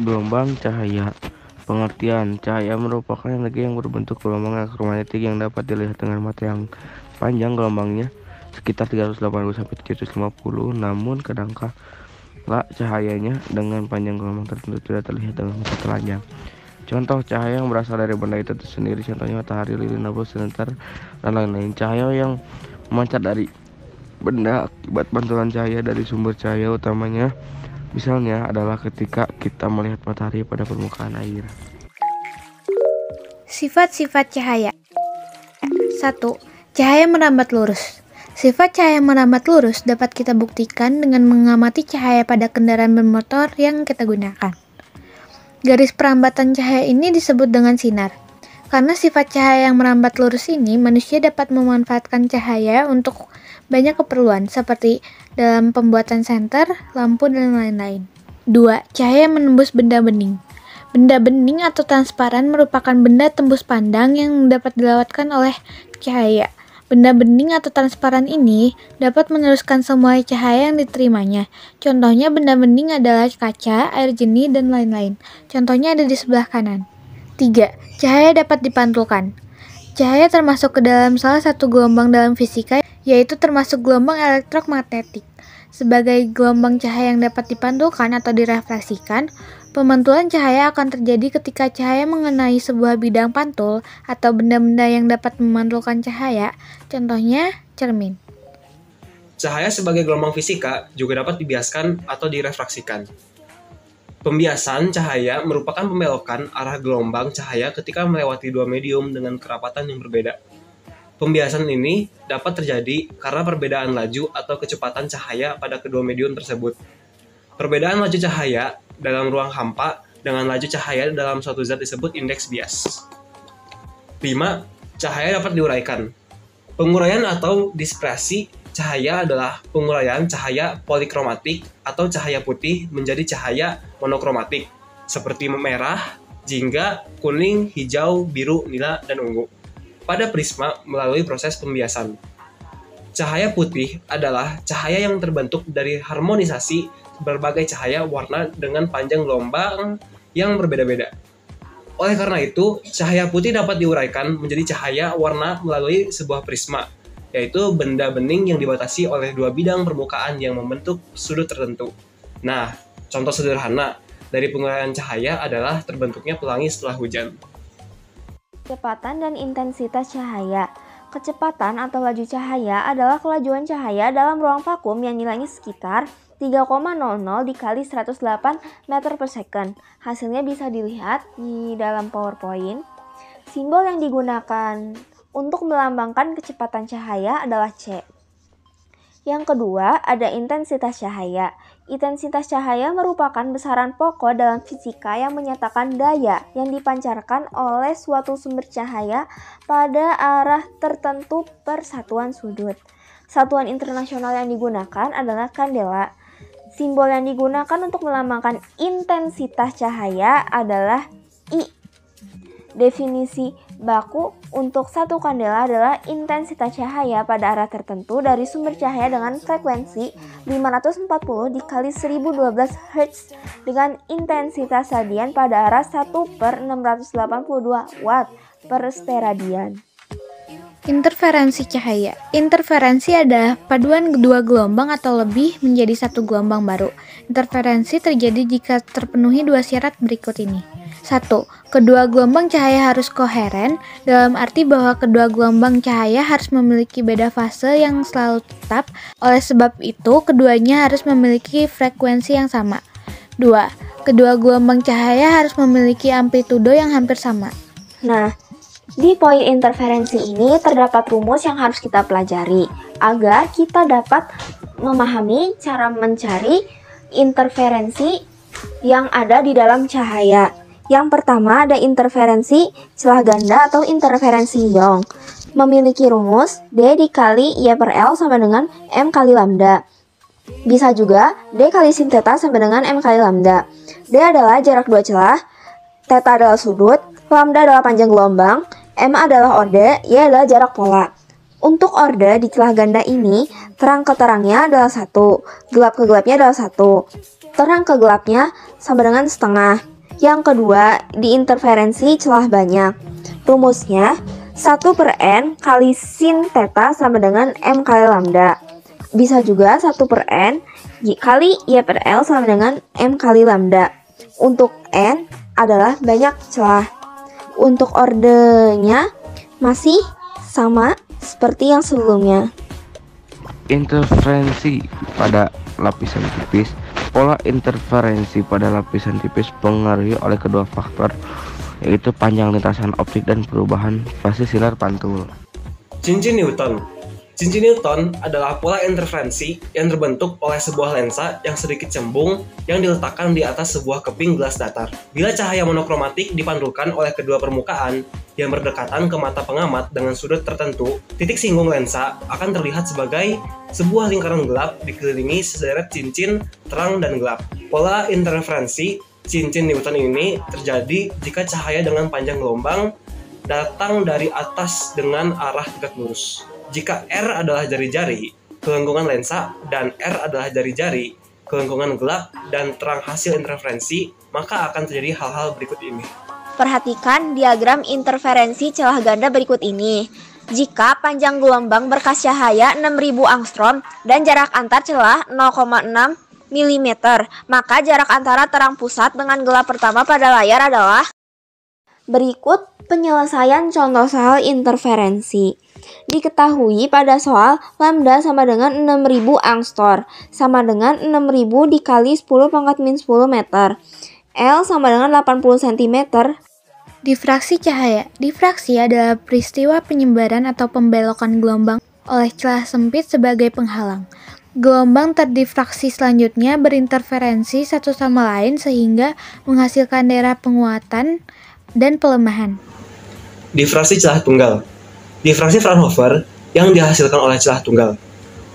Gelombang cahaya. Pengertian: cahaya merupakan energi yang berbentuk gelombang elektromagnetik yang dapat dilihat dengan mata yang panjang gelombangnya sekitar 380 sampai 750. Namun kadangkala cahayanya dengan panjang gelombang tertentu tidak terlihat dengan mata telanjang. Contoh cahaya yang berasal dari benda itu sendiri, contohnya matahari, lilin, abu, sinar, dan lain-lain. Cahaya yang memancar dari benda akibat pantulan cahaya dari sumber cahaya utamanya, misalnya adalah ketika kita melihat matahari pada permukaan air. Sifat-sifat cahaya. 1. Cahaya merambat lurus. Sifat cahaya merambat lurus dapat kita buktikan dengan mengamati cahaya pada kendaraan bermotor yang kita gunakan. Garis perambatan cahaya ini disebut dengan sinar. Karena sifat cahaya yang merambat lurus ini, manusia dapat memanfaatkan cahaya untuk banyak keperluan, seperti dalam pembuatan senter, lampu, dan lain-lain. 2. Cahaya menembus benda bening. Benda bening atau transparan merupakan benda tembus pandang yang dapat dilewatkan oleh cahaya. Benda bening atau transparan ini dapat meneruskan semua cahaya yang diterimanya. Contohnya benda bening adalah kaca, air jernih, dan lain-lain. Contohnya ada di sebelah kanan. 3. Cahaya dapat dipantulkan. Cahaya termasuk ke dalam salah satu gelombang dalam fisika, yaitu termasuk gelombang elektromagnetik. Sebagai gelombang cahaya yang dapat dipantulkan atau direfleksikan, pemantulan cahaya akan terjadi ketika cahaya mengenai sebuah bidang pantul atau benda-benda yang dapat memantulkan cahaya, contohnya cermin. Cahaya sebagai gelombang fisika juga dapat dibiaskan atau direfraksikan. Pembiasan cahaya merupakan pembelokan arah gelombang cahaya ketika melewati dua medium dengan kerapatan yang berbeda. Pembiasan ini dapat terjadi karena perbedaan laju atau kecepatan cahaya pada kedua medium tersebut. Perbedaan laju cahaya dalam ruang hampa dengan laju cahaya dalam suatu zat disebut indeks bias. 5. Cahaya dapat diuraikan. Penguraian atau dispersi cahaya adalah penguraian cahaya polikromatik atau cahaya putih menjadi cahaya monokromatik seperti merah, jingga, kuning, hijau, biru, nila, dan ungu pada prisma melalui proses pembiasan. Cahaya putih adalah cahaya yang terbentuk dari harmonisasi berbagai cahaya warna dengan panjang gelombang yang berbeda-beda. Oleh karena itu, cahaya putih dapat diuraikan menjadi cahaya warna melalui sebuah prisma, yaitu benda bening yang dibatasi oleh dua bidang permukaan yang membentuk sudut tertentu. Nah, contoh sederhana dari penguraian cahaya adalah terbentuknya pelangi setelah hujan. Kecepatan dan intensitas cahaya. Kecepatan atau laju cahaya adalah kelajuan cahaya dalam ruang vakum yang nilainya sekitar 3,00 dikali 108 meter per second. Hasilnya bisa dilihat di dalam PowerPoint. Simbol yang digunakan untuk melambangkan kecepatan cahaya adalah C. Yang kedua, ada intensitas cahaya. Intensitas cahaya merupakan besaran pokok dalam fisika yang menyatakan daya yang dipancarkan oleh suatu sumber cahaya pada arah tertentu per satuan sudut. Satuan internasional yang digunakan adalah kandela. Simbol yang digunakan untuk melambangkan intensitas cahaya adalah I. Definisi baku untuk satu kandela adalah intensitas cahaya pada arah tertentu dari sumber cahaya dengan frekuensi 540 dikali 1012 Hz dengan intensitas radian pada arah 1/682 Watt per steradian. Interferensi cahaya. Interferensi adalah paduan dua gelombang atau lebih menjadi satu gelombang baru. Interferensi terjadi jika terpenuhi dua syarat berikut ini. 1. Kedua gelombang cahaya harus koheren, dalam arti bahwa kedua gelombang cahaya harus memiliki beda fase yang selalu tetap. Oleh sebab itu, keduanya harus memiliki frekuensi yang sama. 2. Kedua gelombang cahaya harus memiliki amplitudo yang hampir sama. Nah, di poin interferensi ini terdapat rumus yang harus kita pelajari agar kita dapat memahami cara mencari interferensi yang ada di dalam cahaya. Yang pertama ada interferensi celah ganda atau interferensi Young. Memiliki rumus D dikali Y per L sama dengan M kali lambda. Bisa juga D kali sin theta sama dengan M kali lambda. D adalah jarak dua celah, theta adalah sudut, lambda adalah panjang gelombang, M adalah orde, Y adalah jarak pola. Untuk orde di celah ganda ini, terang ke terangnya adalah 1, gelap ke gelapnya adalah 1. Terang ke gelapnya sama dengan setengah. Yang kedua, di interferensi celah banyak. Rumusnya 1/n kali sin theta sama dengan m kali lambda. Bisa juga 1/n kali y/l sama dengan m kali lambda. Untuk n adalah banyak celah. Untuk ordenya masih sama seperti yang sebelumnya. Interferensi pada lapisan tipis. Pola interferensi pada lapisan tipis dipengaruhi oleh kedua faktor, yaitu panjang lintasan optik dan perubahan fase sinar pantul. Cincin Newton. Cincin Newton adalah pola interferensi yang terbentuk oleh sebuah lensa yang sedikit cembung yang diletakkan di atas sebuah keping gelas datar. Bila cahaya monokromatik dipantulkan oleh kedua permukaan yang berdekatan ke mata pengamat dengan sudut tertentu, titik singgung lensa akan terlihat sebagai sebuah lingkaran gelap dikelilingi sederet cincin terang dan gelap. Pola interferensi cincin Newton ini terjadi jika cahaya dengan panjang gelombang datang dari atas dengan arah tegak lurus. Jika R adalah jari-jari, kelengkungan lensa, dan R adalah jari-jari, kelengkungan gelap dan terang hasil interferensi, maka akan terjadi hal-hal berikut ini. Perhatikan diagram interferensi celah ganda berikut ini. Jika panjang gelombang berkas cahaya 6000 angstrom dan jarak antar celah 0,6 mm, maka jarak antara terang pusat dengan gelap pertama pada layar adalah. Berikut penyelesaian contoh soal interferensi. Diketahui pada soal lambda sama dengan 6000 angstor sama dengan 6000 dikali 10 pangkat min 10 meter. L sama dengan 80 cm. Difraksi cahaya. Difraksi adalah peristiwa penyebaran atau pembelokan gelombang oleh celah sempit sebagai penghalang. Gelombang terdifraksi selanjutnya berinterferensi satu sama lain sehingga menghasilkan daerah penguatan dan pelemahan. Difraksi celah tunggal. Difraksi Fraunhofer yang dihasilkan oleh celah tunggal.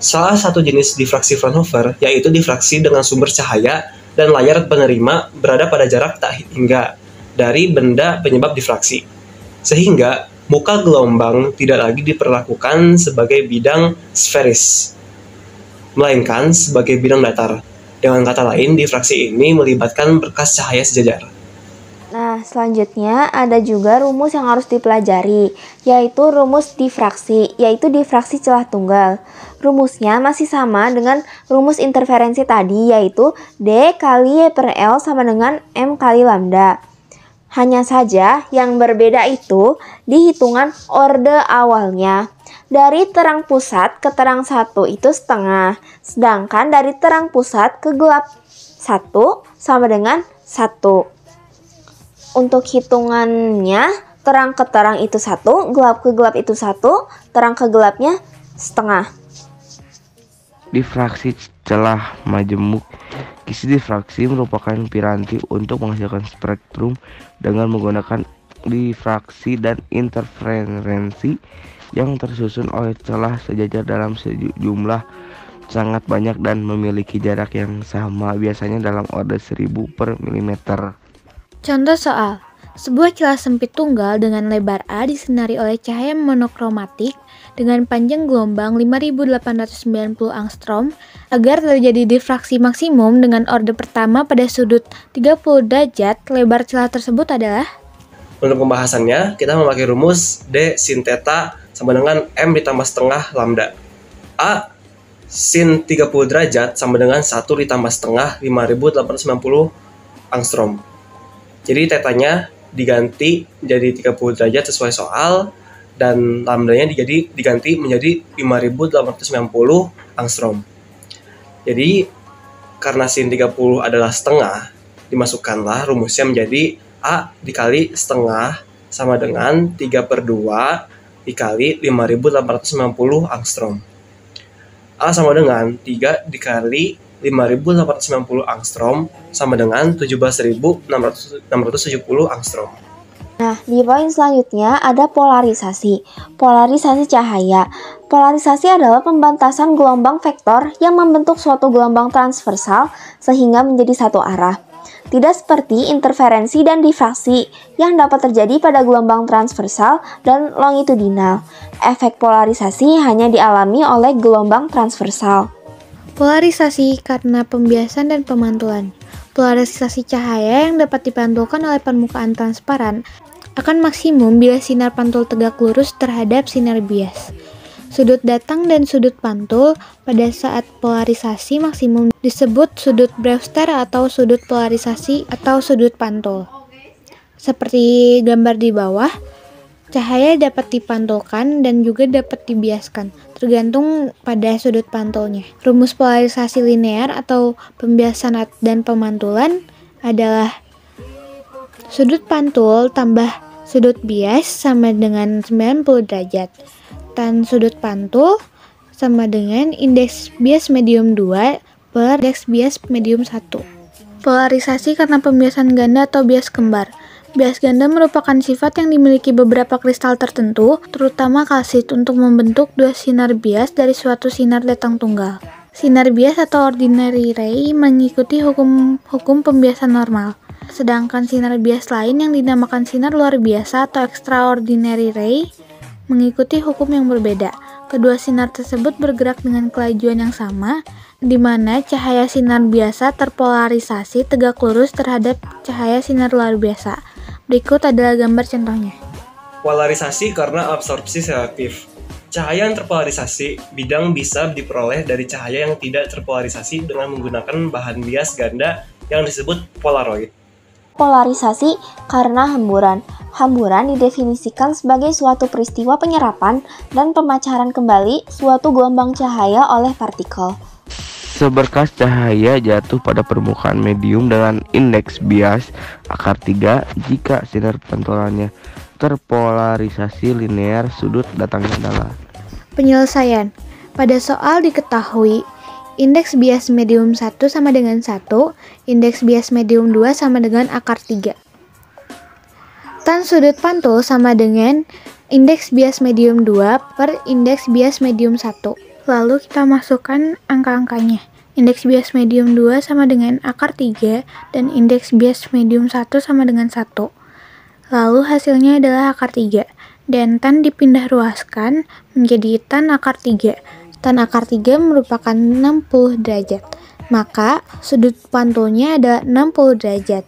Salah satu jenis difraksi Fraunhofer yaitu difraksi dengan sumber cahaya dan layar penerima berada pada jarak tak hingga dari benda penyebab difraksi. Sehingga muka gelombang tidak lagi diperlakukan sebagai bidang sferis, melainkan sebagai bidang datar. Dengan kata lain, difraksi ini melibatkan berkas cahaya sejajar. Nah, selanjutnya ada juga rumus yang harus dipelajari, yaitu rumus difraksi, yaitu difraksi celah tunggal. Rumusnya masih sama dengan rumus interferensi tadi, yaitu D kali Y/L sama dengan M kali lambda. Hanya saja yang berbeda itu di hitungan orde awalnya. Dari terang pusat ke terang 1 itu setengah, sedangkan dari terang pusat ke gelap 1 sama dengan 1. Untuk hitungannya, terang ke terang itu 1, gelap ke gelap itu 1, terang ke gelapnya setengah. Difraksi celah majemuk. Kisi difraksi merupakan piranti untuk menghasilkan spektrum dengan menggunakan difraksi dan interferensi yang tersusun oleh celah sejajar dalam sejumlah sangat banyak dan memiliki jarak yang sama, biasanya dalam orde 1000/mm. Contoh soal. Sebuah celah sempit tunggal dengan lebar A disinari oleh cahaya monokromatik dengan panjang gelombang 5890 angstrom agar terjadi difraksi maksimum dengan orde pertama pada sudut 30 derajat. Lebar celah tersebut adalah. Untuk pembahasannya, kita memakai rumus D sin theta sama dengan M ditambah setengah lambda. A sin 30 derajat sama dengan 1 ditambah setengah 5890 angstrom. Jadi tetanya diganti menjadi 30 derajat sesuai soal, dan lambdanya diganti menjadi 5890 angstrom. Jadi karena sin 30 adalah setengah, dimasukkanlah rumusnya menjadi A dikali setengah sama dengan 3/2 dikali 5890 angstrom. A sama dengan 3 dikali 5890 angstrom sama dengan 17.670 angstrom. Nah, di poin selanjutnya ada polarisasi. Polarisasi cahaya. Polarisasi adalah pembantasan gelombang vektor yang membentuk suatu gelombang transversal sehingga menjadi satu arah. Tidak seperti interferensi dan difraksi yang dapat terjadi pada gelombang transversal dan longitudinal. Efek polarisasi hanya dialami oleh gelombang transversal. Polarisasi karena pembiasan dan pemantulan. Polarisasi cahaya yang dapat dipantulkan oleh permukaan transparan akan maksimum bila sinar pantul tegak lurus terhadap sinar bias. Sudut datang dan sudut pantul pada saat polarisasi maksimum disebut sudut Brewster atau sudut polarisasi atau sudut pantul. Seperti gambar di bawah, cahaya dapat dipantulkan dan juga dapat dibiaskan, tergantung pada sudut pantulnya. Rumus polarisasi linear atau pembiasan dan pemantulan adalah sudut pantul tambah sudut bias sama dengan 90 derajat. Dan sudut pantul sama dengan indeks bias medium 2 per indeks bias medium 1. Polarisasi karena pembiasan ganda atau bias kembar. Bias ganda merupakan sifat yang dimiliki beberapa kristal tertentu, terutama kalsit, untuk membentuk dua sinar bias dari suatu sinar datang tunggal. Sinar bias atau ordinary ray mengikuti hukum pembiasan normal. Sedangkan sinar bias lain yang dinamakan sinar luar biasa atau extraordinary ray mengikuti hukum yang berbeda. Kedua sinar tersebut bergerak dengan kelajuan yang sama, di mana cahaya sinar biasa terpolarisasi tegak lurus terhadap cahaya sinar luar biasa. Berikut adalah gambar contohnya. Polarisasi karena absorpsi selektif. Cahaya yang terpolarisasi bidang bisa diperoleh dari cahaya yang tidak terpolarisasi dengan menggunakan bahan bias ganda yang disebut polaroid. Polarisasi karena hamburan. Hamburan didefinisikan sebagai suatu peristiwa penyerapan dan pemacaran kembali suatu gelombang cahaya oleh partikel. Seberkas cahaya jatuh pada permukaan medium dengan indeks bias akar 3 jika sinar pantulannya terpolarisasi linear, sudut datangnya adalah. Penyelesaian. Pada soal diketahui indeks bias medium 1 sama dengan 1, indeks bias medium 2 sama dengan akar 3. Tan sudut pantul sama dengan indeks bias medium 2 per indeks bias medium 1. Lalu kita masukkan angka-angkanya. Indeks bias medium 2 sama dengan akar 3 dan indeks bias medium 1 sama dengan 1. Lalu hasilnya adalah akar 3 dan tan dipindah ruaskan menjadi tan akar 3. Tan akar 3 merupakan 60 derajat. Maka sudut pantulnya adalah 60 derajat.